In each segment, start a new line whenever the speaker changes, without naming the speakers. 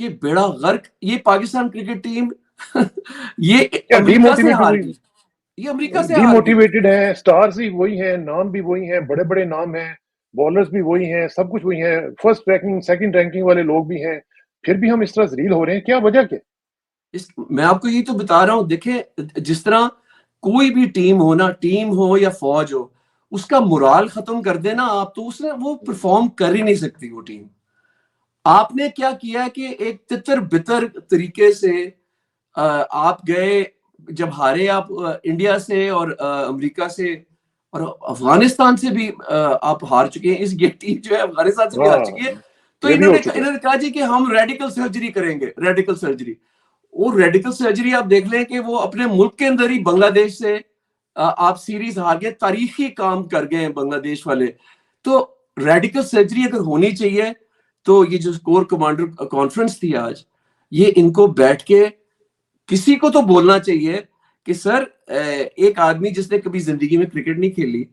کہ بیڑا غرق یہ پاکستان کرکٹ ٹیم یہ
کیا
امریکہ سے
ڈیموٹیویٹڈ
ہار
ہوئی؟
گئی، یہ امریکہ سے ہار گئی.
ڈیموٹیویٹڈ ہیں، سٹارز بھی وہی ہیں، نام بھی وہی ہیں، بڑے بڑے نام ہیں، بالرز بھی وہی ہیں، سب کچھ وہی ہیں، فرسٹ رینکنگ سیکنڈ رینکنگ والے لوگ بھی ہیں، پھر بھی ہم اس طرح ذلیل ہو رہے ہیں، کیا وجہ کیا؟
میں آپ کو یہی تو بتا رہا ہوں. دیکھیں جس طرح کوئی بھی ٹیم ہو نا، ٹیم ہو یا فوج ہو، اس کا مرال ختم کر دینا آپ تو اس نے وہ پرفارم کر ہی نہیں سکتی وہ ٹیم. آپ نے کیا کیا کہ ایک تتر بتر طریقے سے آپ گئے، جب ہارے آپ انڈیا سے اور امریکہ سے اور افغانستان سے بھی آپ ہار چکے ہیں. یہ ٹیم جو ہے افغانستان سے بھی ہار
ہاں
چکی ہے. تو
یہ بھی
انہوں
ہو چکا
نے کہا جی کہ ہم ریڈیکل سرجری کریں گے، ریڈیکل سرجری. وہ ریڈیکل سرجری آپ دیکھ لیں کہ وہ اپنے ملک کے اندر ہی بنگلہ دیش سے آپ سیریز ہار گئے. تاریخی کام کر گئے ہیں بنگلہ دیش والے. تو ریڈیکل سرجری اگر ہونی چاہیے تو یہ جو کور کمانڈر کانفرنس تھی آج، یہ ان کو بیٹھ کے کسی کو تو بولنا چاہیے کہ سر ایک آدمی جس نے کبھی زندگی میں کرکٹ نہیں کھیلی،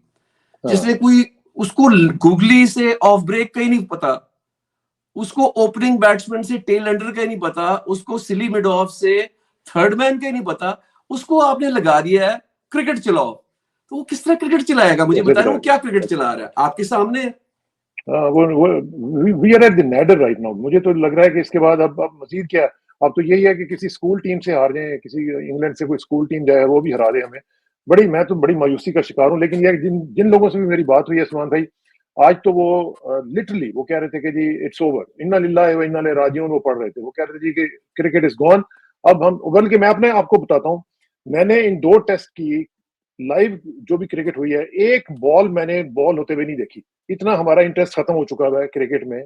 جس نے کوئی اس کو گوگلی سے آف بریک کا ہی نہیں پتا، اس کو اوپننگ بیٹسمین سے ٹیل انڈر کا ہی نہیں پتا، اس کو سلی مڈ آف سے تھرڈ مین کا ہی نہیں پتا، اس کو آپ نے لگا دیا ہے کرکٹ چلاؤ. تو وہ کس طرح کرکٹ چلائے گا؟ مجھے
کیسے
بتائیں وہ
چلائے
کیا
گا؟
کرکٹ چلا رہا ہے آپ کے سامنے ہے.
We are at the nadir right now. مجھے تو لگ رہا ہے کہ اس کے بعد اب مزید کیا، اب تو یہی ہے کہ کسی اسکول ٹیم سے ہار جائیں، کسی انگلینڈ سے کوئی اسکول ٹیم جائے وہ بھی ہرا دے ہمیں. میں تو بڑی مایوسی کا شکار ہوں. لیکن یہ جن لوگوں سے بھی میری بات ہوئی ہے عثمان بھائی، آج تو وہ لٹرلی وہ کہہ رہے تھے کہ جی اٹس اوور، انا للہ و انا الیہ راجعون. وہ پڑھ رہے تھے، وہ کہہ رہے تھے جی کہ کرکٹ از گون. اب ہم بلکہ میں اپنے آپ کو بتاتا ہوں، میں نے ان 2 ٹیسٹ کی لائیو جو بھی کرکٹ ہوئی ہے، ایک بال میں نے بال ہوتے ہوئے نہیں دیکھی. اتنا ہمارا انٹرسٹ ختم ہو چکا ہے کرکٹ میں.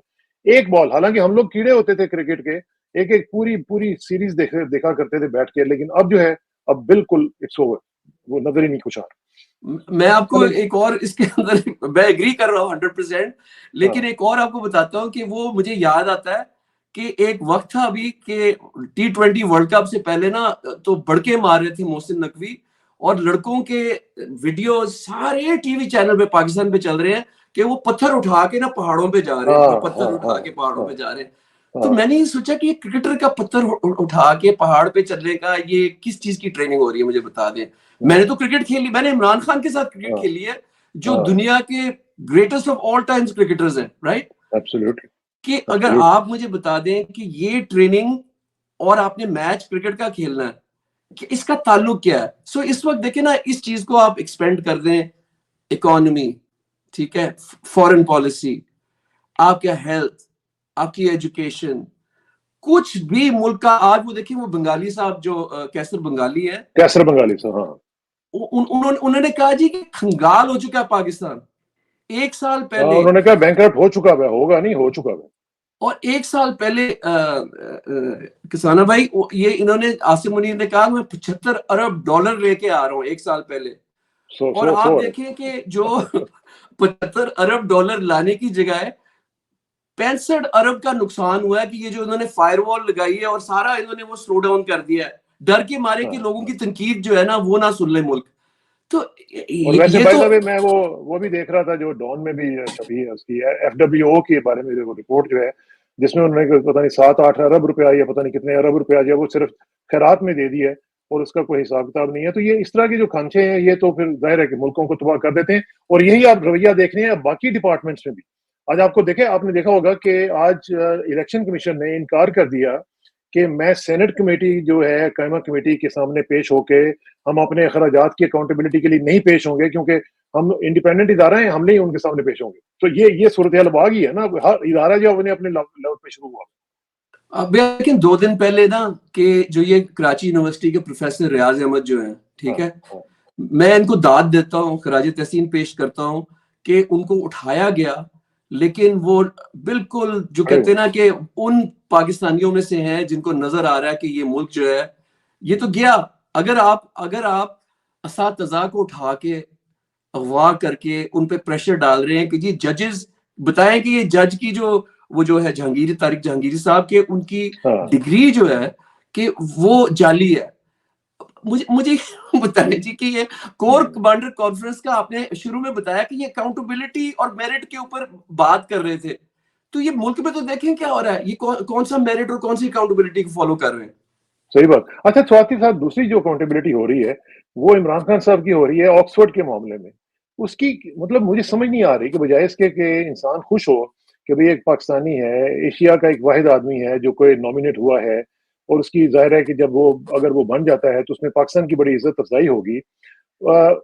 ایک بال، حالانکہ ہم لوگ کیڑے ہوتے تھے کرکٹ کے، ایک ایک پوری سیریز دیکھا کرتے تھے بیٹھ کے. لیکن اب جو ہے، اب بالکل اٹس اوور، وہ نظر ہی نہیں کچھ آ رہا.
میں آپ کو ایک اور اس کے اندر میں ایگری کر رہا ہوں 100%، لیکن ایک اور آپ کو بتاتا ہوں کہ وہ مجھے یاد آتا ہے کہ ایک وقت تھا ابھی کہ T20 ورلڈ کپ سے پہلے نا تو بڑکے مار رہے تھے محسن نقوی، اور لڑکوں کے ویڈیوز سارے ٹی وی چینل پہ پاکستان پہ چل رہے ہیں کہ وہ پتھر اٹھا کے نا پہاڑوں پہ جا رہے ہیں، وہ پتھر اٹھا کے پہاڑوں پہ جا رہے ہیں. تو میں نے یہ سوچا کہ یہ کرکٹر کا پتھر اٹھا کے پہاڑ پہ چلنے کا یہ کس چیز کی ٹریننگ ہو رہی ہے، مجھے بتا دیں. میں نے تو کرکٹ کھیلی، میں نے عمران خان کے ساتھ کرکٹ کھیلی ہے جو دنیا کے greatest of all Times cricketers ہیں، رائٹ. کہ اگر آپ مجھے بتا دیں کہ یہ ٹریننگ اور آپ نے میچ کرکٹ کا کھیلنا ہے کہ اس کا تعلق کیا ہے. سو اس وقت دیکھیں نا، اس چیز کو آپ ایکسپینڈ کر دیں، اکانومی، ٹھیک ہے، فورن پالیسی، آپ کا ہیلتھ، آپ کی ایجوکیشن، کچھ بھی ملک کا. آج وہ دیکھیں وہ بنگالی صاحب جو کیسر بنگالی ہے،
کیسر بنگالی صاحب، ہاں،
انہوں نے کہا جی کہ کھنگال ہو چکا ہے پاکستان. ایک سال پہلے،
انہوں نے کہا بینکرپٹ ہو چکا ہے، ہوگا نہیں، ہو چکا ہے.
اور ایک سال پہلے کسانہ بھائی، یہ انہوں نے، آصم منیر نے کہا میں $75 ارب لے کے آ رہا ہوں ایک سال پہلے. اور آپ دیکھیں کہ جو $75 ارب لانے کی جگہ 65 ارب کا نقصان ہوا ہے کہ یہ جو انہوں نے فائر وال لگائی ہے اور سارا انہوں نے وہ سلو ڈاؤن کر دیا ہے، ڈر کے مارے کہ لوگوں کی تنقید جو ہے نا وہ نہ سن لے ملک. تو
اور ویسے
یہ
بائی
تو
دا وے میں وہ بھی دیکھ رہا تھا جو ڈان میں بھی چھپی ہے اس کی FWO کے بارے میں رپورٹ جو ہے، جس میں انہوں نے پتہ نہیں 7-8 ارب روپیہ یا پتہ نہیں کتنے ارب روپیہ جو وہ صرف خیرات میں دے دی ہے، اور اس کا کوئی حساب کتاب نہیں ہے. تو یہ اس طرح کے جو کھانچے ہیں، یہ تو پھر ظاہر ہے کہ ملکوں کو تباہ کر دیتے ہیں. اور یہی آپ رویہ دیکھ رہے ہیں باقی ڈپارٹمنٹس میں بھی. آج آپ کو آپ نے دیکھا ہوگا کہ آج الیکشن کمیشن نے انکار کر دیا کہ میں سینٹ کمیٹی جو ہے قائمہ کمیٹی کے سامنے پیش ہو کے ہم اپنے اخراجات کی اکاؤنٹیبلٹی کے لیے نہیں پیش ہوں گے، کیونکہ ہم انڈیپینڈنٹ ادارہ ہیں، ہم نہیں ان کے سامنے پیش ہوں گے. تو یہ صورتحال اب آ گئی ہے نا، ہر ادارہ جو اپنے لیول پہ شروع ہوا.
اب لیکن 2 دن پہلے نا کہ جو یہ کراچی یونیورسٹی کے پروفیسر ریاض احمد جو ہیں، ٹھیک ہے، میں ان کو داد دیتا ہوں، خراج تحسین پیش کرتا ہوں کہ ان کو اٹھایا گیا، لیکن وہ بالکل جو کہتے ہیں نا کہ ان پاکستانیوں میں سے ہیں جن کو نظر آ رہا ہے کہ یہ ملک جو ہے یہ تو گیا. اگر آپ اساتذہ کو اٹھا کے اغوا کر کے ان پہ پریشر ڈال رہے ہیں کہ جی ججز بتائیں کہ یہ جج کی وہ جو ہے طارق جہانگیری صاحب کے ان کی ڈگری جو ہے کہ وہ جعلی ہے. مجھے بتائیں جی کہ یہ کور کمانڈر کانفرنس کا آپ نے شروع میں بتایا کہ یہ اکاؤنٹیبلٹی اور میرٹ کے اوپر بات کر رہے تھے. تو یہ ملک میں تو دیکھیں کیا ہو رہا ہے, یہ کون سا میرٹ اور کون سی اکاؤنٹیبلٹی کو فالو کر رہے ہیں.
صحیح بات. اچھا ساتھ ہی ساتھ دوسری جو اکاؤنٹیبلٹی ہو رہی ہے وہ عمران خان صاحب کی ہو رہی ہے آکسفورڈ کے معاملے میں. اس کی مطلب مجھے سمجھ نہیں آ رہی کہ بجائے اس کے کہ انسان خوش ہو کہ بھئی ایک پاکستانی ہے, ایشیا کا ایک واحد آدمی ہے جو کوئی نامینیٹ ہوا ہے, اور اس کی ظاہر ہے کہ جب وہ اگر وہ بن جاتا ہے تو اس میں پاکستان کی بڑی عزت افزائی ہوگی,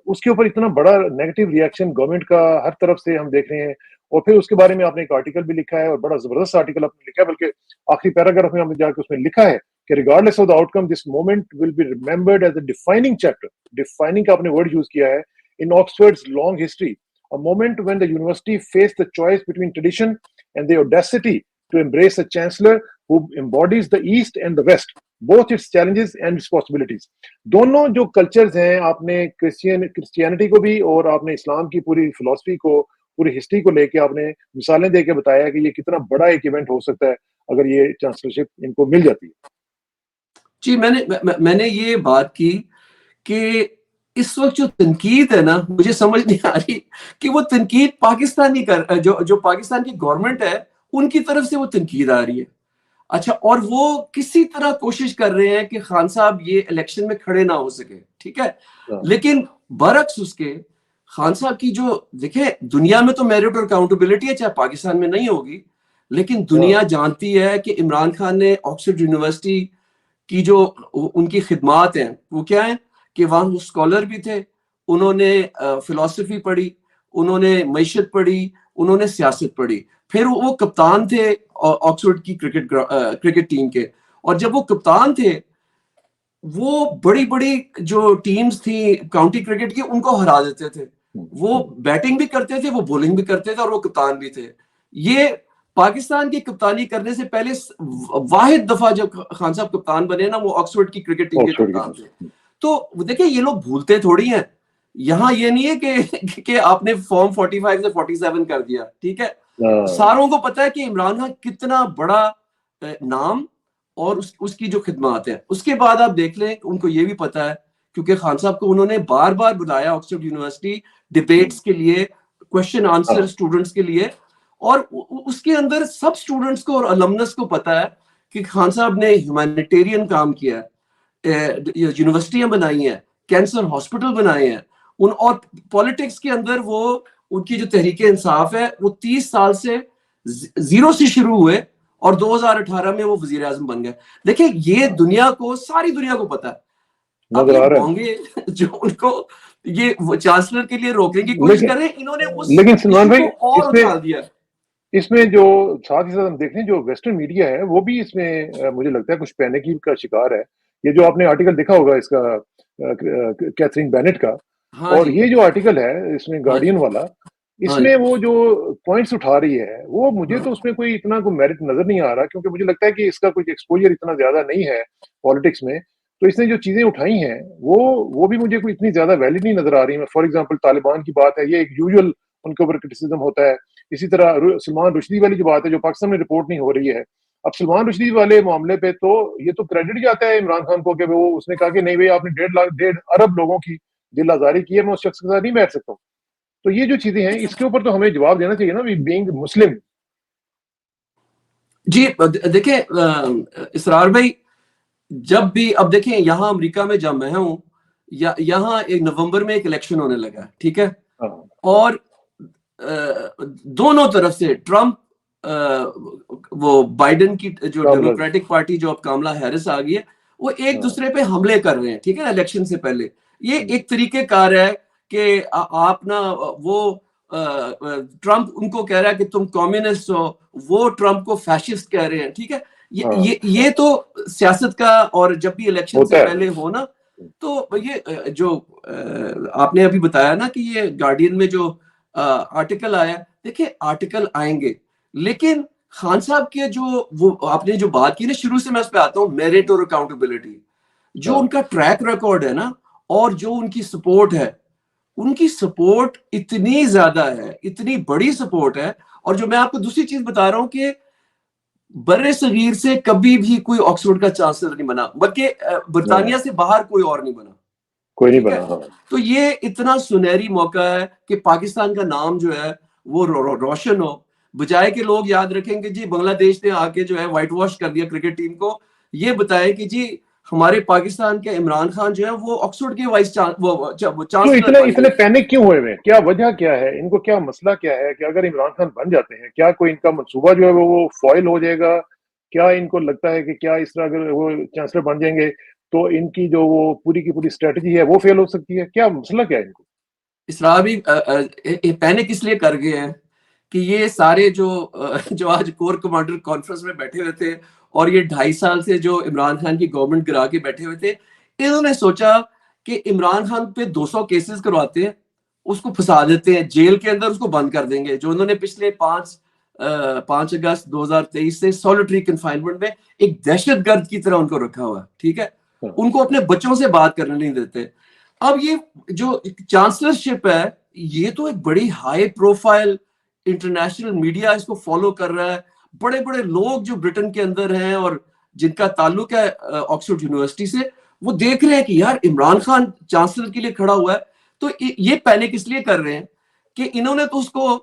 اس کے اوپر اتنا بڑا نیگیٹو ریئیکشن گورنمنٹ کا ہر طرف سے ہم دیکھ رہے ہیں. اور پھر اس کے بارے میں آپ نے ایک آرٹیکل بھی لکھا ہے, اور بڑا زبردست آرٹیکل آپ نے لکھا ہے, بلکہ آخری پیراگراف میں ہم نے جا کے اس میں لکھا ہے کہ regardless of the outcome this moment will be remembered as a defining chapter. Defining کا آپ نے ورڈ یوز کیا ہے in Oxford's long history, a moment when the university faced the choice between tradition and the audacity to embrace a chancellor who embodies the East and the West, both its challenges and its possibilities. دونوں جو cultures ہیں, آپ نے Christianity کو بھی اور آپ نے اسلام کی پوری فلسفی کو, پوری ہسٹری کو لے کے آپ نے مثالیں دے کے بتایا کہ یہ کتنا بڑا ایک ایونٹ ہو سکتا ہے اگر یہ چانسلرشپ ان کو مل جاتی ہے.
جی میں نے یہ بات کی کہ اس وقت جو تنقید ہے نا, مجھے سمجھ نہیں آ رہی کہ وہ تنقید پاکستانی جو پاکستان کی گورنمنٹ ہے ان کی طرف سے وہ تنقید آ رہی ہے. اچھا, اور وہ کسی طرح کوشش کر رہے ہیں کہ خان صاحب یہ الیکشن میں کھڑے نہ ہو سکے, ٹھیک ہے, لیکن برعکس اس کے خان صاحب کی جو دیکھیں دنیا میں تو میرٹ اور اکاؤنٹیبلٹی ہے, چاہے پاکستان میں نہیں ہوگی, لیکن دنیا جانتی ہے کہ عمران خان نے آکسفورڈ یونیورسٹی کی جو ان کی خدمات ہیں وہ کیا ہیں, کہ وہاں وہ اسکالر بھی تھے, انہوں نے فلسفی پڑھی, انہوں نے معیشت پڑھی, انہوں نے سیاست پڑھی, پھر وہ کپتان تھے آکسفورڈ کی کرکٹ ٹیم کے, اور جب وہ کپتان تھے وہ بڑی بڑی جو ٹیمز تھیں کاؤنٹی کرکٹ کی ان کو ہرا دیتے تھے, وہ بیٹنگ بھی کرتے تھے, وہ بولنگ بھی کرتے تھے, اور وہ کپتان بھی تھے. یہ پاکستان کی کپتانی کرنے سے پہلے واحد دفعہ جب خان صاحب کپتان بنے نا, وہ آکسفورڈ کی کرکٹ ٹیم کے کپتان تھے. تو دیکھیں یہ لوگ بھولتے تھوڑی ہیں, یہاں یہ نہیں ہے کہ آپ نے فارم 45 سے 47 کر دیا, ٹھیک ہے, ساروں کو پتا ہے کہ عمران خان کتنا بڑا نام اور اس کی جو خدمات ہیں. اس کے بعد آپ دیکھ لیں ان کو یہ بھی پتا ہے, کیونکہ خان صاحب کو انہوں نے بار بار بلایا آکسفورڈ یونیورسٹی ڈیبیٹس کے لیے, کوشچن آنسر اسٹوڈنٹس کے لیے, اور اس کے اندر سب اسٹوڈنٹس کو اور المنس کو پتا ہے کہ خان صاحب نے ہیومینیٹیرین کام کیا ہے, یونیورسٹیاں بنائی ہیں, کینسر ہاسپٹل بنائے ہیں, اور پالیٹکس کے اندر وہ ان کی جو تحریک انصاف ہے وہ 30 سال سے زیرو سے شروع ہوئے اور 2018 میں وہ وزیر اعظم بن گئے. دیکھیں یہ دنیا کو, ساری دنیا کو پتا ہے. اب یہ بونگے جو ان کو یہ چانسلر کے لیے روکنے کی کوشش کر رہے ہیں, انہوں نے اس ایشو کو اور اچھال دیا.
اس میں جو ساتھ ہی ساتھ ہم دیکھ رہے ہیں جو ویسٹرن میڈیا ہے وہ بھی اس میں مجھے لگتا ہے کچھ پینکی کا شکار ہے. یہ جو آپ نے آرٹیکل دیکھا ہوگا اس کا کیتھرین بینٹ کا, اور یہ جو آرٹیکل ہے اس میں گارڈین والا, اس میں وہ جو پوائنٹس اٹھا رہی ہے وہ مجھے تو اس میں کوئی اتنا کوئی میرٹ نظر نہیں آ رہا, کیونکہ مجھے لگتا ہے کہ اس کا کوئی ایکسپوجر اتنا زیادہ نہیں ہے پالیٹکس میں. تو اس نے جو چیزیں اٹھائی ہیں وہ بھی مجھے کوئی اتنی زیادہ ویلڈ نہیں نظر آ رہی ہیں. فار ایگزامپل طالبان کی بات ہے, یہ ایک یوزول ان کے اوپر کرٹیسزم ہوتا ہے. اسی طرح سلمان رشدی والی جو بات ہے جو پاکستان میں رپورٹ نہیں ہو رہی ہے, اب سلمان رشدی والے معاملے پہ تو یہ تو کریڈٹ جاتا ہے عمران خان کو کہ وہ اس نے کہا کہ نہیں بھائی آپ نے 1.5 ارب لوگوں کی دل آزاری کی ہے, میں اس شخص کے ساتھ نہیں بیٹھ سکتا ہوں. تو یہ جو چیزیں ہیں اس کے اوپر تو ہمیں جواب دینا چاہیے نا, بینگ مسلم.
جی دیکھیں اسرار بھائی, جب بھی اب دیکھیں یہاں امریکہ میں جب میں ہوں, یہاں ایک نومبر میں ایک الیکشن ہونے لگا, ٹھیک ہے, اور دونوں طرف سے ٹرمپ وہ بائیڈن کی جو ڈیموکریٹک پارٹی جو اب کاملا ہیرس آ گئی ہے, وہ ایک دوسرے پہ حملے کر رہے ہیں, ٹھیک ہے, الیکشن سے پہلے. یہ ایک طریقہ کار ہے کہ آپ نا وہ ٹرمپ ان کو کہہ رہا ہے کہ تم کمیونسٹ ہو, وہ ٹرمپ کو فیشسٹ کہہ رہے ہیں, ٹھیک ہے. یہ تو سیاست کا, اور جب بھی الیکشن سے پہلے ہو نا, تو یہ جو آپ نے ابھی بتایا نا کہ یہ گارڈین میں جو آرٹیکل آیا, دیکھیں آرٹیکل آئیں گے, لیکن خان صاحب کے جو وہ آپ نے جو بات کی نا شروع سے, میں اس پہ آتا ہوں, میرٹ اور اکاؤنٹیبلٹی, جو ان کا ٹریک ریکارڈ ہے نا, اور جو ان کی سپورٹ ہے, ان کی سپورٹ اتنی زیادہ ہے, اتنی بڑی سپورٹ ہے. اور جو میں آپ کو دوسری چیز بتا رہا ہوں کہ بر صغیر سے کبھی بھی کوئی آکسفورڈ کا چانسلر نہیں بنا, بلکہ برطانیہ سے باہر کوئی اور نہیں بنا,
کوئی نہیں بنا.
تو یہ اتنا سنہری موقع ہے کہ پاکستان کا نام جو ہے وہ روشن ہو. بجائے کہ لوگ یاد رکھیں کہ جی بنگلہ دیش نے آ کے جو ہے وائٹ واش کر دیا کرکٹ ٹیم کو, یہ بتائے کہ جی ہمارے پاکستان کے عمران خان جو ہے وہ آکسفورڈ کے وائس چانسلر بن
اتنے
گئے.
پینک کیوں ہوئے ہوئے ہیں؟ کیا وجہ کیا ہے ان کو؟ کیا مسئلہ کیا ہے کہ اگر عمران خان بن جاتے ہیں کیا کوئی ان کا منصوبہ جو ہے وہ فوائل ہو جائے گا؟ کیا ان کو لگتا ہے کہ کیا اس طرح اگر وہ چانسلر بن جائیں گے تو ان کی جو وہ پوری کی پوری اسٹریٹجی ہے وہ فیل ہو سکتی ہے؟ کیا مسئلہ کیا ہے ان کو؟
اسرا بھی پینک اس لیے کر گئے ہیں کہ یہ سارے جو آج کور کمانڈر کانفرنس میں بیٹھے ہوئے تھے اور یہ 2.5 سال سے جو عمران خان کی گورنمنٹ گرا کے بیٹھے ہوئے تھے, انہوں نے سوچا کہ عمران خان پہ 200 کیسز کرواتے ہیں, اس کو پھنسا دیتے ہیں جیل کے اندر, اس کو بند کر دیں گے, جو انہوں نے پچھلے 5 اگست 2023 سے سولٹری کنفائنمنٹ میں ایک دہشت گرد کی طرح ان کو رکھا ہوا ہے. ٹھیک ہے, ان کو اپنے بچوں سے بات کرنے نہیں دیتے. اب یہ جو چانسلرشپ ہے یہ تو ایک بڑی ہائی پروفائل انٹرنیشنل میڈیا اس کو فالو کر رہا ہے, بڑے بڑے لوگ جو برٹن کے اندر ہیں اور جن کا تعلق ہے آکسفورڈ یونیورسٹی سے, وہ دیکھ رہے ہیں کہ یار عمران خان چانسلر کے لیے کھڑا ہوا ہے. تو یہ پینک اس لیے کر رہے ہیں کہ انہوں نے تو اس کو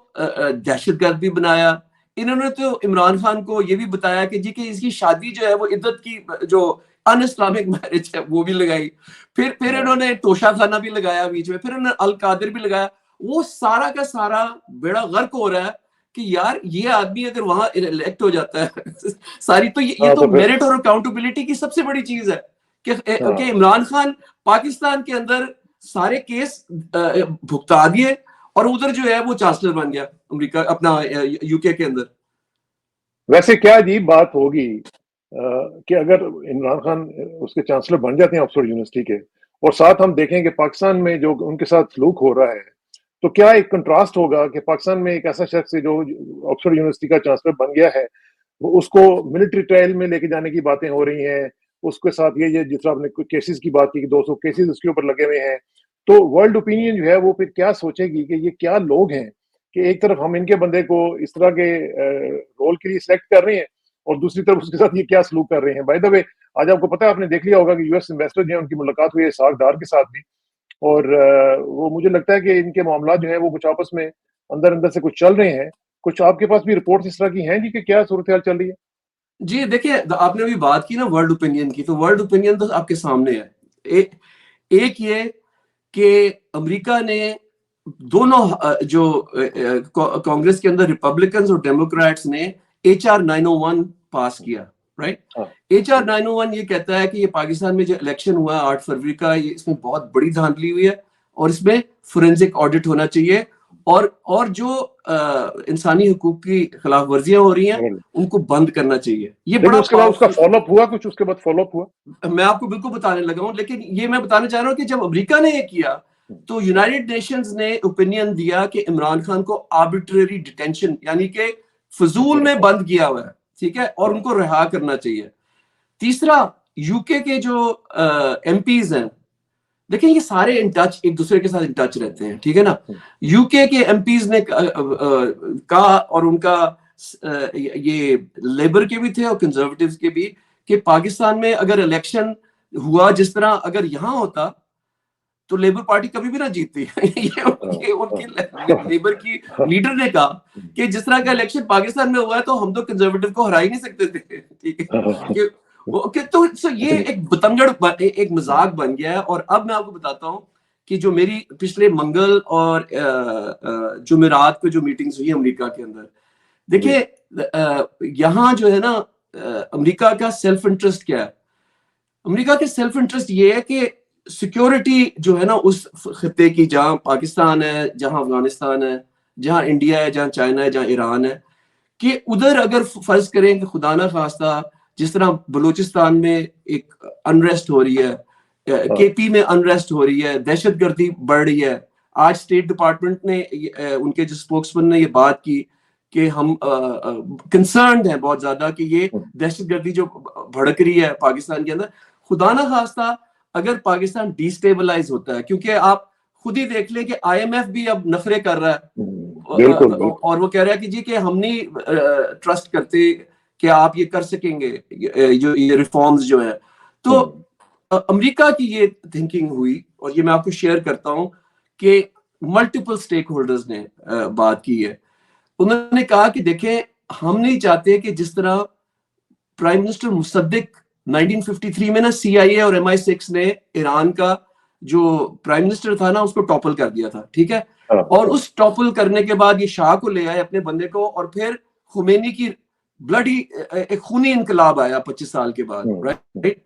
دہشت گرد بھی بنایا, انہوں نے تو عمران خان کو یہ بھی بتایا کہ جی کہ اس کی شادی جو ہے وہ عدت کی جو ان اسلامک میرج ہے وہ بھی لگائی, پھر انہوں نے توشہ خانہ بھی لگایا بیچ میں, پھر انہوں نے القادر بھی لگایا. وہ سارا کا سارا بیڑا غرق ہو رہا ہے کہ یار یہ آدمی اگر وہاں الیکٹ ہو جاتا ہے ساری تو یہ تو میرٹ اور اکاؤنٹیبلٹی کی سب سے بڑی چیز ہے کہ عمران خان پاکستان کے اندر سارے کیس بھگتا دیے اور ادھر جو ہے وہ چانسلر بن گیا امریکہ اپنا یو کے اندر.
ویسے کیا عجیب بات ہوگی کہ اگر عمران خان اس کے چانسلر بن جاتے ہیں آکسفورڈ یونیورسٹی کے, اور ساتھ ہم دیکھیں کہ پاکستان میں جو ان کے ساتھ سلوک ہو رہا ہے, تو کیا ایک کنٹراسٹ ہوگا کہ پاکستان میں ایک ایسا شخص جو آکسفورڈ یونیورسٹی کا چانسلر بن گیا ہے, وہ اس کو ملٹری ٹرائل میں لے کے جانے کی باتیں ہو رہی ہیں, اس کے ساتھ یہ جس طرح آپ نے کیسز کی بات کی کہ 200 کیسز اس کے اوپر لگے ہوئے ہیں, تو ورلڈ اوپینین جو ہے وہ پھر کیا سوچے گی کہ یہ کیا لوگ ہیں کہ ایک طرف ہم ان کے بندے کو اس طرح کے رول کے لیے سلیکٹ کر رہے ہیں اور دوسری طرف اس کے ساتھ یہ کیا سلوک کر رہے ہیں. بائی دا وے آج آپ کو پتا ہے, آپ نے دیکھ لیا ہوگا کہ یو ایس انویسٹر جو ہیں ان کی ملاقات ہوئی ہے اسحاق ڈار کے ساتھ بھی, اور وہ مجھے لگتا ہے کہ ان کے معاملات جو ہیں وہ کچھ آپس میں اندر سے کچھ چل رہے ہیں. کچھ آپ کے پاس بھی رپورٹس اس طرح کی ہیں جی کہ کیا صورتحال چل رہی ہے؟
جی دیکھیں, آپ نے ابھی بات کی نا ورلڈ اوپینین کی, تو ورلڈ اوپینین تو آپ کے سامنے ہے. ایک یہ کہ امریکہ نے دونوں جو کانگریس کے اندر ریپبلکنز اور ڈیموکریٹس نے HR 901 پاس کیا, رائٹ. HR 901 یہ کہتا ہے کہ یہ پاکستان میں جو الیکشن ہوا 8 فروری کا, یہ اس میں بہت بڑی دھاندلی ہوئی ہے اور اس میں فورینزک آڈٹ ہونا چاہیے, اور جو انسانی حقوق کی خلاف ورزیاں ہو رہی ہیں ان کو بند کرنا چاہیے. یہ بڑا
اس کے بعد اس کا فالو اپ ہوا, کچھ اس کے بعد فالو اپ ہوا,
میں آپ کو بالکل بتانے لگا ہوں, لیکن یہ میں بتانا چاہ رہا ہوں کہ جب امریکہ نے یہ کیا تو یونائٹڈ نیشنز نے اوپینین دیا کہ عمران خان کو آربیٹری ڈیٹینشن یعنی کہ فضول میں بند کیا ہوا ہے, ٹھیک ہے, اور ان کو رہا کرنا چاہیے. تیسرا, یو کے جو ایم پیز ہیں, دیکھیں یہ سارے ان ٹچ, ایک دوسرے کے ساتھ ان ٹچ رہتے ہیں, ٹھیک ہے نا. یو کے ایم پیز نے کہا, اور ان کا یہ لیبر کے بھی تھے اور کنزرویٹیوز کے بھی, کہ پاکستان میں اگر الیکشن ہوا جس طرح اگر یہاں ہوتا تو لیبر پارٹی کبھی بھی نہ جیتتی. یہ ان کی لیبر کی لیڈر نے کہا کہ جس طرح کا الیکشن پاکستان میں ہوا ہے تو ہم تو کنزرویٹو کو ہرا ہی نہیں سکتے تھے, ٹھیک ہے. تو یہ ایک بتنگڑ ایک مذاق بن گیا ہے. اور اب میں آپ کو بتاتا ہوں کہ جو میری پچھلے منگل اور جمعرات کو جو میٹنگز ہوئی امریکہ کے اندر, دیکھیے یہاں جو ہے نا امریکہ کا سیلف انٹرسٹ کیا ہے. امریکہ کے سیلف انٹرسٹ یہ ہے کہ سیکیورٹی جو ہے نا اس خطے کی, جہاں پاکستان ہے, جہاں افغانستان ہے, جہاں انڈیا ہے, جہاں چائنا ہے, جہاں ایران ہے, کہ ادھر اگر فرض کریں کہ خدا نہ خواستہ جس طرح بلوچستان میں ایک انریسٹ ہو رہی ہے, کے پی میں انریسٹ ہو رہی ہے, دہشت گردی بڑھ رہی ہے. آج اسٹیٹ ڈپارٹمنٹ نے ان کے جو اسپوکس مین نے یہ بات کی کہ ہم کنسرنڈ ہیں بہت زیادہ کہ یہ دہشت گردی جو بھڑک رہی ہے پاکستان کے اندر, خدا نہ خواستہ اگر پاکستان ڈی اسٹیبلائز ہوتا ہے, کیونکہ آپ خود ہی دیکھ لیں کہ IMF بھی اب نخرے کر رہا ہے, اور وہ کہہ رہا ہے کہ جی کہ ہم نہیں ٹرسٹ کرتے کہ آپ یہ کر سکیں گے یہ ریفارمز جو ہیں. تو امریکہ کی یہ تھنکنگ ہوئی, اور یہ میں آپ کو شیئر کرتا ہوں کہ ملٹیپل سٹیک ہولڈرز نے بات کی ہے. انہوں نے کہا کہ دیکھیں ہم نہیں چاہتے کہ جس طرح پرائم منسٹر مصدق 1953 میں نا CIA اور MI6 نے ایران کا جو پرائم منسٹر تھا نا اس کو ٹاپل کر دیا تھا، ٹھیک ہے، اور اس ٹاپل کرنے کے بعد یہ شاہ کو لے آئے اپنے بندے کو، اور پھر خمینی کی بلڈی ایک خونی انقلاب آیا 25 سال کے بعد، رائٹ؟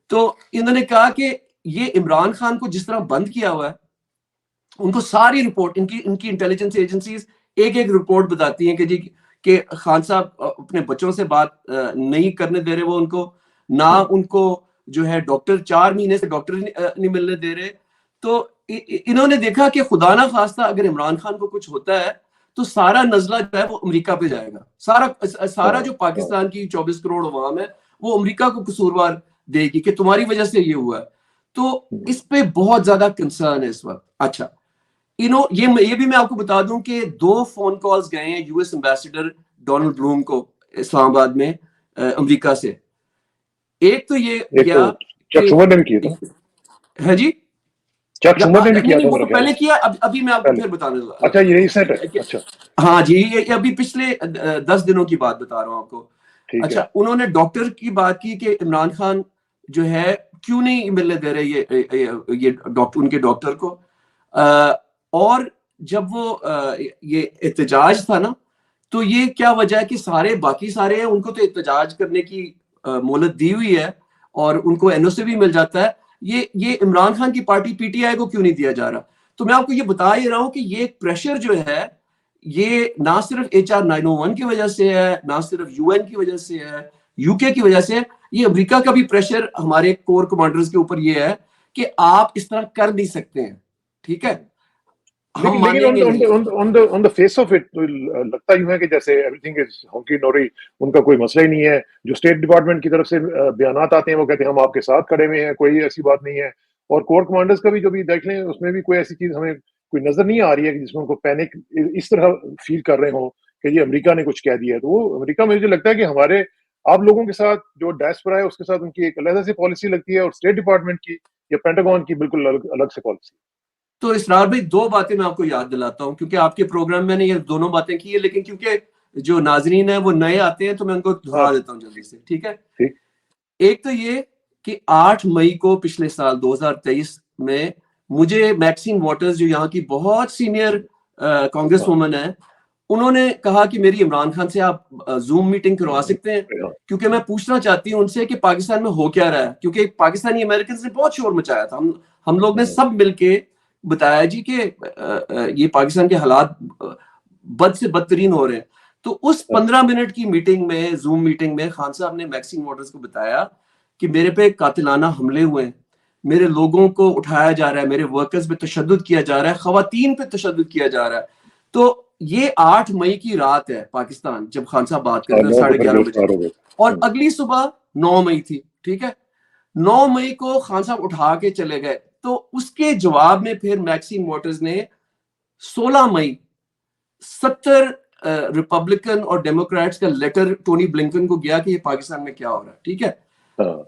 تو انہوں نے کہا کہ یہ عمران خان کو جس طرح بند کیا ہوا ہے، ان کو ساری رپورٹ ان کی انٹیلیجنس ایجنسیز ایک ایک رپورٹ بتاتی ہیں کہ جی کہ خان صاحب اپنے بچوں سے بات نہیں کرنے دے رہے وہ ان کو، نہ ان کو جو ہے ڈاکٹر 4 مہینے سے ڈاکٹر نہیں ملنے دے رہے. تو انہوں نے دیکھا کہ خدا نہ خواستہ اگر عمران خان کو کچھ ہوتا ہے تو سارا نزلہ جو ہے وہ امریکہ پہ جائے گا، سارا جو پاکستان کی 24 کروڑ عوام ہے وہ امریکہ کو قصوروار دے گی کہ تمہاری وجہ سے یہ ہوا ہے. تو اس پہ بہت زیادہ کنسرن ہے اس وقت. اچھا یہ بھی میں آپ کو بتا دوں کہ 2 فون کالز گئے ہیں US ایمبیسڈر ڈونلڈ بلوم کو اسلام آباد میں امریکہ سے. ایک تو یہ کیا ہے جی وہ تو پہلے کیا، ابھی میں آپ کو پھر بتانے لگا.
اچھا یہ ریسنٹ ہے؟ اچھا
ہاں جی یہ ابھی پچھلے 10 دنوں کی بات بتا رہا ہوں آپ کو. اچھا انہوں نے ڈاکٹر کی بات کی کہ عمران خان جو ہے کیوں نہیں ملنے دے رہے یہ ڈاکٹر ان کے ڈاکٹر کو. اور جب وہ یہ احتجاج تھا نا تو یہ کیا وجہ ہے کہ باقی سارے ہیں ان کو تو احتجاج کرنے کی مہلت دی ہوئی ہے اور ان کو NOC بھی مل جاتا ہے، یہ عمران خان کی پارٹی PTI کو کیوں نہیں دیا جا رہا؟ تو میں آپ کو یہ بتا ہی رہا ہوں کہ یہ پریشر جو ہے یہ نہ صرف HR 901 کی وجہ سے ہے، نہ صرف UN کی وجہ سے ہے، UK کی وجہ سے ہے، یہ امریکہ کا بھی پریشر ہمارے کور کمانڈرز کے اوپر یہ ہے کہ آپ اس طرح کر نہیں سکتے ہیں، ٹھیک ہے.
لیکن فیس آف اٹ لگتا یوں ہے کہ جیسے ایوری تھنگ از ہونکی ڈوری، ان کا کوئی مسئلہ ہی نہیں ہے. جو اسٹیٹ ڈپارٹمنٹ کی طرف سے بیانات آتے ہیں وہ کہتے ہیں ہم آپ کے ساتھ کھڑے ہوئے ہیں، کوئی ایسی بات نہیں ہے. اور کور کمانڈرز کا بھی جو بھی دیکھ لیں اس میں بھی کوئی ایسی چیز ہمیں کوئی نظر نہیں آ رہی ہے کہ جس میں ان کو پینک اس طرح فیل کر رہے ہوں کہ یہ امریکہ نے کچھ کہہ دیا ہے. تو وہ امریکہ میں مجھے لگتا ہے کہ ہمارے آپ لوگوں کے ساتھ جو ڈائسپورا ہے اس کے ساتھ ان کی ایک علیحدہ سی پالیسی لگتی ہے، اور اسٹیٹ ڈپارٹمنٹ کی یا پینٹاگون کی بالکل الگ سے پالیسی.
تو اسرار بھائی 2 باتیں میں آپ کو یاد دلاتا ہوں کیونکہ آپ کے پروگرام میں نے یہ دونوں باتیں کی ہیں، لیکن کیونکہ جو ناظرین ہیں وہ نئے آتے ہیں تو میں ان کو دہرا دیتا ہوں جلدی سے، ٹھیک ہے. ایک تو یہ کہ 8 مئی کو پچھلے سال 2023 میں مجھے میکسیم واٹرز جو یہاں کی بہت سینئر کانگریس وومن ہے، انہوں نے کہا کہ میری عمران خان سے آپ زوم میٹنگ کروا سکتے ہیں کیونکہ میں پوچھنا چاہتی ہوں ان سے کہ پاکستان میں ہو کیا رہا ہے. کیونکہ پاکستانی امریکنز نے بہت شور مچایا تھا، ہم لوگ نے سب مل کے بتایا جی کہ یہ پاکستان کے حالات بد سے بدترین ہو رہے ہیں. تو اس 15 منٹ کی میٹنگ میں زوم میٹنگ میں خان صاحب نے میکسیم واٹرز کو بتایا کہ میرے پہ قاتلانہ حملے ہوئے ہیں، میرے لوگوں کو اٹھایا جا رہا ہے، میرے ورکرز پہ تشدد کیا جا رہا ہے، خواتین پہ تشدد کیا جا رہا ہے. تو یہ 8 مئی کی رات ہے پاکستان جب خان صاحب بات کر رہے ہیں 11:30 بجے، اور اگلی صبح 9 مئی تھی، ٹھیک ہے. 9 مئی کو خان صاحب اٹھا کے چلے گئے. تو اس کے جواب میں پھر میکسیم واٹرز نے 16 مئی 70 ریپبلکن اور ڈیموکریٹس کا لیٹر ٹونی بلنکن کو گیا کہ یہ پاکستان میں کیا ہو رہا ہے، ٹھیک ہے.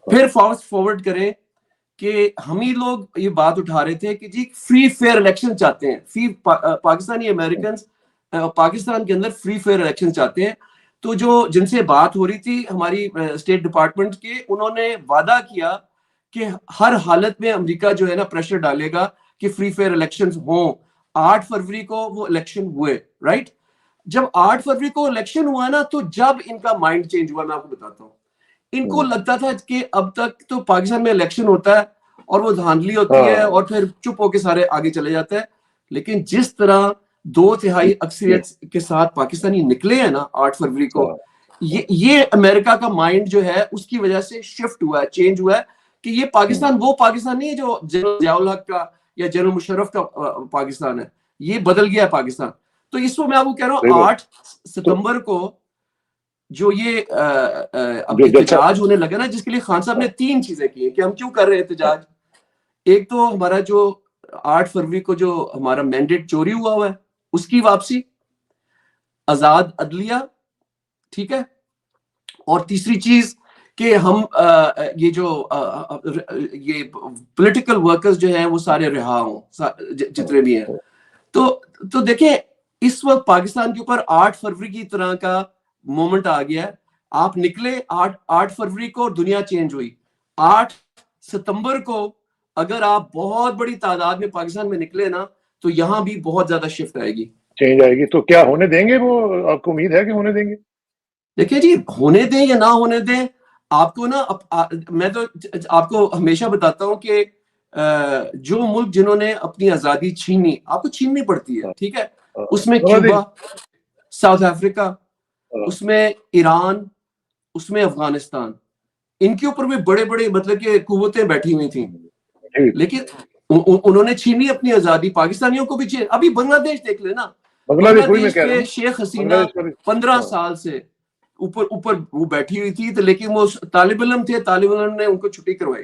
پھر فاسٹ فارورڈ کریں کہ ہم ہی لوگ یہ بات اٹھا رہے تھے کہ جی فری فیئر الیکشن چاہتے ہیں، پاکستانی امریکنز پاکستان کے اندر فری فیئر الیکشن چاہتے ہیں. تو جن سے بات ہو رہی تھی ہماری اسٹیٹ ڈپارٹمنٹ کے، انہوں نے وعدہ کیا کہ ہر حالت میں امریکہ جو ہے نا پریشر ڈالے گا کہ فری فیئر الیکشنز ہوں. 8 فروری کو وہ الیکشن ہوئے، رائٹ. جب 8 فروری کو الیکشن ہوا نا تو جب ان کا مائنڈ چینج ہوا میں آپ کو بتاتا ہوں. ان کو لگتا تھا کہ اب تک تو پاکستان میں الیکشن ہوتا ہے اور وہ دھاندلی ہوتی ہے اور پھر چپ ہو کے سارے آگے چلے جاتے ہیں. لیکن جس طرح 2/3 اکثریت کے ساتھ پاکستانی نکلے ہیں نا 8 فروری کو، یہ امریکہ کا مائنڈ جو ہے اس کی وجہ سے شفٹ ہوا ہے، چینج ہوا ہے کہ یہ پاکستان وہ پاکستان نہیں ہے جو جنرل ضیاء الحق کا یا جنرل مشرف کا پاکستان ہے، یہ بدل گیا ہے پاکستان. تو اس کو میں آپ کو کہہ رہا ہوں 8 ستمبر کو جو یہ اب احتجاج ہونے لگا نا، جس کے لیے خان صاحب نے 3 چیزیں کی ہیں کہ ہم کیوں کر رہے ہیں احتجاج. ایک تو ہمارا جو 8 فروری کو جو ہمارا مینڈیٹ چوری ہوا ہے اس کی واپسی، آزاد عدلیہ، ٹھیک ہے. اور تیسری چیز کہ ہم یہ جو یہ پولیٹیکل ورکرز جو ہیں وہ سارے رہا ہوں جتنے بھی ہیں. تو دیکھیں اس وقت پاکستان کے اوپر 8 فروری کی طرح کا مومنٹ آ گیا ہے. آپ نکلے 8 فروری کو اور دنیا چینج ہوئی. 8 ستمبر کو اگر آپ بہت بڑی تعداد میں پاکستان میں نکلے نا تو یہاں بھی بہت زیادہ شفٹ آئے گی,
چینج آئے گی. تو کیا ہونے دیں گے وہ؟ آپ کو امید ہے کہ ہونے دیں گے؟
دیکھیں جی, ہونے دیں یا نہ ہونے دیں, آپ کو نا میں تو آپ کو ہمیشہ بتاتا ہوں کہ جو ملک جنہوں نے اپنی آزادی چھینی, آپ کو چھیننی پڑتی ہے, ٹھیک ہے, اس میں کیوبا, ساؤتھ افریقہ, اس میں ایران, اس میں افغانستان, ان کے اوپر بھی بڑے بڑے مطلب کہ قوتیں بیٹھی ہوئی تھیں, لیکن انہوں نے چھینی اپنی آزادی. پاکستانیوں کو بھی چھین. ابھی بنگلہ دیش دیکھ لینا, بنگلہ دیش کے شیخ حسینہ 15 سال سے اوپر وہ بیٹھی ہوئی تھی, تو لیکن وہ طالب علم تھے, طالب علم نے ان کو چھٹی کروائی.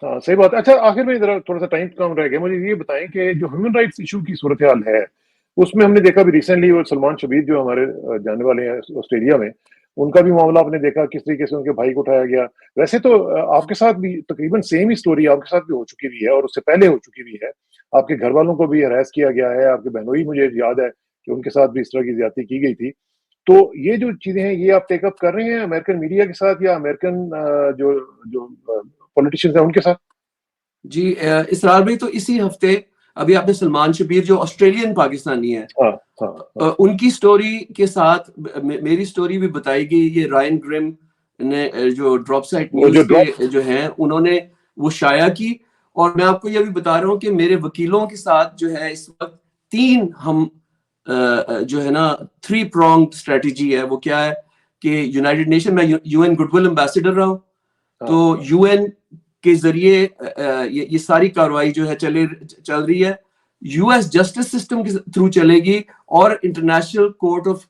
ہاں صحیح بات ہے. اچھا آخر میں ذرا تھوڑا سا ٹائم کم رہ گیا, مجھے یہ بتائیں کہ جو ہیومن رائٹس ایشو کی صورتحال ہے اس میں ہم نے دیکھا بھی ریسنٹلی وہ سلمان شبیر جو ہمارے جانے والے ہیں آسٹریلیا میں, ان کا بھی معاملہ آپ نے دیکھا کس طریقے سے ان کے بھائی کو اٹھایا گیا. ویسے تو آپ کے ساتھ بھی تقریباً سیم ہی سٹوری آپ کے ساتھ بھی ہو چکی ہوئی ہے اور اس سے پہلے ہو چکی ہوئی ہے. آپ کے گھر والوں کو بھی ہراس کیا گیا ہے, آپ کے بہنوئی مجھے یاد ہے کہ ان کے ساتھ بھی اس طرح کی زیادتی کی گئی تھی. تو یہ جو چیزیں ہیں یہ آپ ٹیک اپ کر رہے ہیں امریکن میڈیا کے ساتھ یا امریکن جو پولیٹیشینز ہیں ان کے ساتھ؟
جی اسرار بھائی, تو اسی ہفتے ابھی آپ نے سلمان شبیر جو آسٹریلین پاکستانی ہیں ان کی سٹوری کے ساتھ میری سٹوری بھی بتائی گئی. یہ رائن گرم نے جو ڈراپ سائٹ نیوز کے جو ہیں انہوں نے وہ شائع کی, اور میں آپ کو یہ بھی بتا رہا ہوں کہ میرے وکیلوں کے ساتھ جو ہے اس وقت 3 ہم جو ہے نا 3 پرونگ اسٹریٹجی ہے. وہ کیا ہے کہ یونائٹڈ نیشن میں U N good will ambassador رہا ہوں, تو یو این کے ذریعے یہ ساری کاروائی جو ہے چل رہی ہے, یو ایس جسٹس سسٹم کے تھرو چلے گی, اور انٹرنیشنل کورٹ آف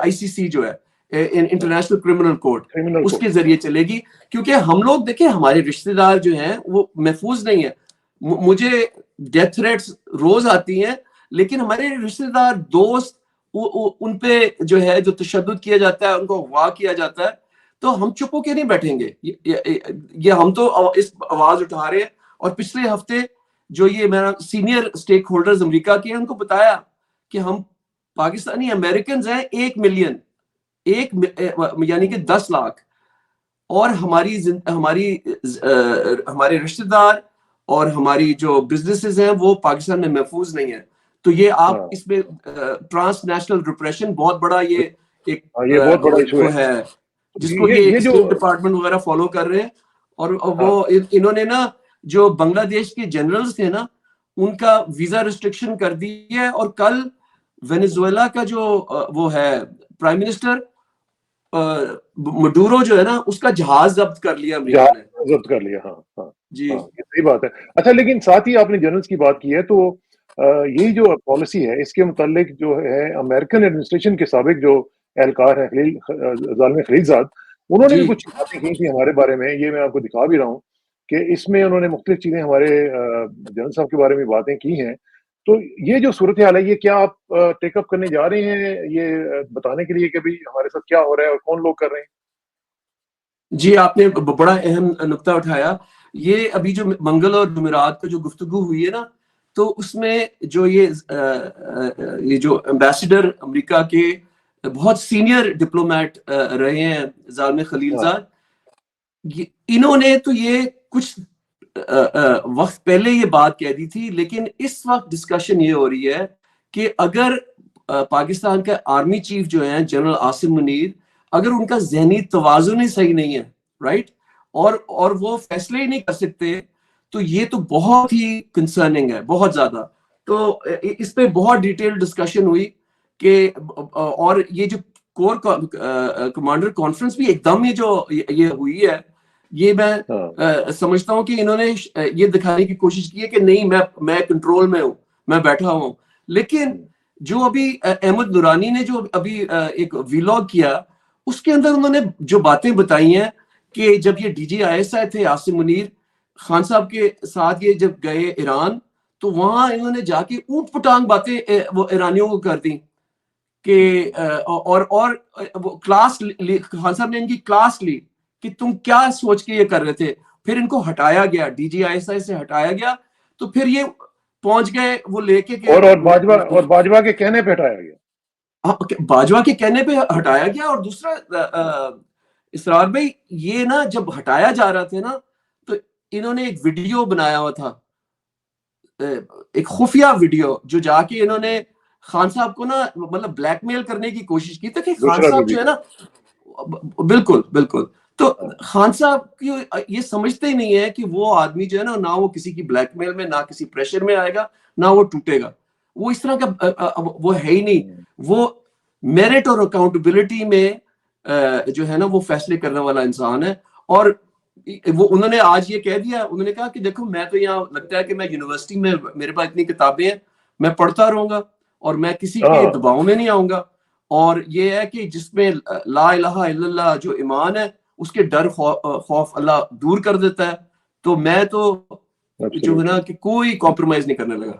آئی سی سی جو ہے انٹرنیشنل کرمنل کورٹ اس کے ذریعے چلے گی. کیونکہ ہم لوگ دیکھیں ہمارے رشتہ دار جو ہیں وہ محفوظ نہیں ہیں. مجھے ڈیتھ تھریٹس روز آتی ہیں, لیکن ہمارے رشتہ دار دوست ان پہ جو ہے جو تشدد کیا جاتا ہے, ان کو اغوا کیا جاتا ہے, تو ہم چپ ہو کے نہیں بیٹھیں گے. یہ ہم تو اس آواز اٹھا رہے ہیں. اور پچھلے ہفتے جو یہ میرا سینئر اسٹیک ہولڈرز امریکہ کے ہیں ان کو بتایا کہ ہم پاکستانی امریکنز ہیں 1 ملین, یعنی کہ 10 لاکھ, اور ہمارے رشتہ دار اور ہماری جو بزنسز ہیں وہ پاکستان میں محفوظ نہیں ہیں. تو یہ آپ اس میں ٹرانس نیشنل ریپریشن بہت بڑا یہ ایک وہ ہے جس کو یہ اسٹیٹ ڈپارٹمنٹ وغیرہ فالو کر رہے ہیں. اور وہ انہوں نے نا جو بنگلہ دیش کے جنرلز تھے نا ان کا ویزا ریسٹرکشن کر دی ہے, اور کل وینیزویلا کا جو وہ ہے پرائم منسٹر مڈورو جو ہے نا اس کا جہاز ضبط کر لیا امریکہ نے.
ضبط کر لیا. ہاں جی صحیح بات ہے. اچھا لیکن ساتھ ہی آپ نے جنرلز کی بات کی ہے, تو یہی جو پالیسی ہے اس کے متعلق جو ہے امریکن ایڈمنسٹریشن کے سابق جو اہلکار ہیں ظالم خلیل زاد, انہوں نے بھی کچھ باتیں کی تھی ہمارے بارے میں. یہ میں آپ کو دکھا بھی رہا ہوں کہ اس میں انہوں نے مختلف چیزیں ہمارے جنرل صاحب کے بارے میں باتیں کی ہیں. تو یہ جو صورتحال ہے یہ کیا آپ ٹیک اپ کرنے جا رہے ہیں یہ بتانے کے لیے کہ بھئی ہمارے ساتھ کیا ہو رہا ہے اور کون لوگ کر رہے ہیں؟
جی آپ نے بڑا اہم نقطہ اٹھایا. یہ ابھی جو منگل اور جمعرات کا جو گفتگو ہوئی ہے نا, تو اس میں جو یہ جو ایمبیسڈر امریکہ کے بہت سینئر ڈپلومیٹ رہے ہیں ظالم خلیل زاد, انہوں نے تو یہ کچھ وقت پہلے یہ بات کہہ دی تھی, لیکن اس وقت ڈسکشن یہ ہو رہی ہے کہ اگر پاکستان کا آرمی چیف جو ہیں جنرل عاصم منیر, اگر ان کا ذہنی توازن ہی صحیح نہیں ہے رائٹ, اور وہ فیصلے ہی نہیں کر سکتے, تو یہ تو بہت ہی کنسرننگ ہے, بہت زیادہ. تو اس پہ بہت ڈیٹیل ڈسکشن ہوئی کہ اور یہ جو کور کمانڈر کانفرنس بھی ایک دم یہ ہوئی ہے, یہ میں سمجھتا ہوں کہ انہوں نے یہ دکھانے کی کوشش کی ہے کہ نہیں میں کنٹرول میں ہوں, میں بیٹھا ہوں. لیکن جو ابھی احمد نورانی نے جو ابھی ایک ویلاگ کیا, اس کے اندر انہوں نے جو باتیں بتائی ہیں کہ جب یہ D G I S I تھے عاصم منیر خان صاحب کے ساتھ, یہ جب گئے ایران تو وہاں انہوں نے جا کے اونٹ پٹانگ باتیں وہ ایرانیوں کو کر دی کہ اور کلاس خان صاحب نے ان کی کلاس لی کہ تم کیا سوچ کے یہ کر رہے تھے. پھر ان کو ہٹایا گیا, D G I S I سے ہٹایا گیا. تو پھر یہ پہنچ گئے وہ لے کے
اور باجوہ کے کہنے پہ ہٹایا گیا،
باجوہ کے کہنے پہ ہٹایا گیا. اور دوسرا اسرار بھائی یہ نا جب ہٹایا جا رہا تھا نا تو انہوں نے ایک ویڈیو بنایا ہوا تھا, ایک خفیہ ویڈیو, جو جا کے انہوں نے خان صاحب کو نا مطلب بلیک میل کرنے کی کوشش کی تھی کہ خان صاحب جو ہے نا, بالکل بالکل, تو خان صاحب کی یہ سمجھتے ہی نہیں ہے کہ وہ آدمی جو ہے نا, نہ وہ کسی کی بلیک میل میں, نہ کسی پریشر میں آئے گا, نہ وہ ٹوٹے گا. وہ اس طرح کا وہ ہے ہی نہیں. وہ میرٹ اور اکاؤنٹیبلٹی میں جو ہے نا وہ فیصلے کرنے والا انسان ہے. اور وہ انہوں نے آج یہ کہہ دیا, انہوں نے کہا کہ دیکھو میں تو یہاں لگتا ہے کہ میں یونیورسٹی میں, میرے پاس اتنی کتابیں ہیں, میں پڑھتا رہوں گا اور میں کسی کے دباؤ میں نہیں آؤں گا. اور یہ ہے کہ جس میں لا الہ الا اللہ جو ایمان ہے اس کے ڈر خوف اللہ دور کر دیتا ہے. تو میں تو جو ہے نا کہ کوئی کمپرومائز نہیں کرنے لگا,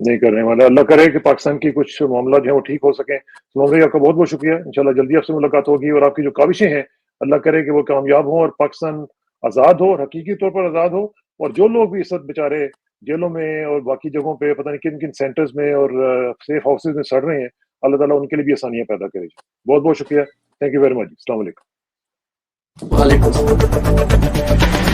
نہیں کرنے والا. اللہ کرے کہ پاکستان کی کچھ معاملات جو ہیں وہ ٹھیک ہو سکیں. آپ کا بہت بہت شکریہ. انشاءاللہ جلدی آپ سے ملاقات ہوگی, اور آپ کی جو کاوشیں ہیں اللہ کرے کہ وہ کامیاب ہوں اور پاکستان آزاد ہو, اور حقیقی طور پر آزاد ہو. اور جو لوگ بھی اس وقت بیچارے جیلوں میں اور باقی جگہوں پہ پتہ نہیں کن کن سینٹرز میں اور سیف ہاؤسز میں سڑ رہے ہیں, اللہ تعالیٰ ان کے لیے بھی آسانیاں پیدا کرے. بہت بہت شکریہ. Thank you very much. السلام علیکم.
وعلیکم السلام.